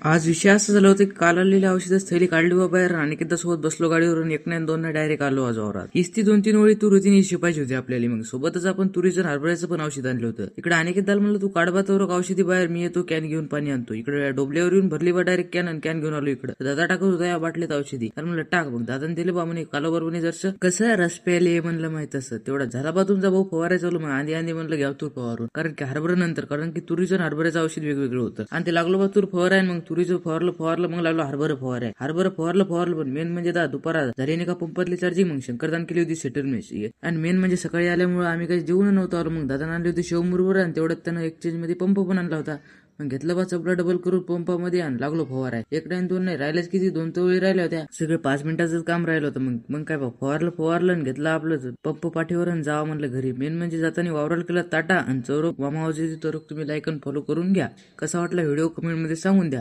आज विषय असं झाला होता की काल आलेल्या औषधात थैली काढली व बाहेर अनेकदा सोबत बसलो गाडीवरून एक नाही दोन नाही डायरेक्ट आलो आज वावरात. हीच ती 2-3 ओळी तूर होती शिपायची होती आपल्याला. मग सोबतच आपण तुरीचं हरभऱ्याचं पण औषध आणलं होतं. इकडे अनेकदा म्हणलं तू काढबातवर औषधी बाहेर मी येतो कॅन घेऊन पाणी आणतो. इकडे डोबल्यावर येऊन भरली बा डायरेक्ट कॅन घेऊन आलो इकडे. दादा टाकत होता या बाटलीत औषधी तर म्हणलं टाक. मग दादाने दिले बा म्हणे कालोबरोबर जरसं कसं रस प्यायले म्हणलं माहित असं तेवढा झाला बा तुमचा भाऊ फवारायचा चालू. मग आधी म्हणलं घ्या तूर फवारून कारण की हरभऱ्यानंतर कारण की तुरीचं हरभऱ्याचं औषध वेगवेगळं होतं आणि ते लागलो बा तूर फवाराय. मग तुरीचं फवारलं मग लागलो हरभरा फवारलं पण मेन म्हणजे दुपारा झाली नाही का पंपातली चार्जिंग. मग शंकरदान केली होती सेटलमेंट आणि मेन म्हणजे सकाळी आल्यामुळे आम्ही काही जेवण नव्हतो आलो. मग दादा आणली होती शेवमुरवर आणि तेवढ्यात त्यानं एक्सचेंज मध्ये पंप पण आणला होता. मग घेतलं बा चपला डबल करून पंपामध्ये आणि लागलो फवाराय. एक टाइम दोन नाही राहिल्याच किती 2 वेळी राहिल्या होत्या. सगळे 5 मिनिटाचं काम राहिलं होतं. मग काय बा फवारलं आणि घेतलं आपलं पंप पाठीवर आणि जावं म्हणलं घरी. मेन म्हणजे जाताना वावराला केला ताटा आणि चौरक मामा तुम्ही लाईक आणि फॉलो करून घ्या. कसा वाटला व्हिडिओ कमेंट मध्ये सांगून द्या.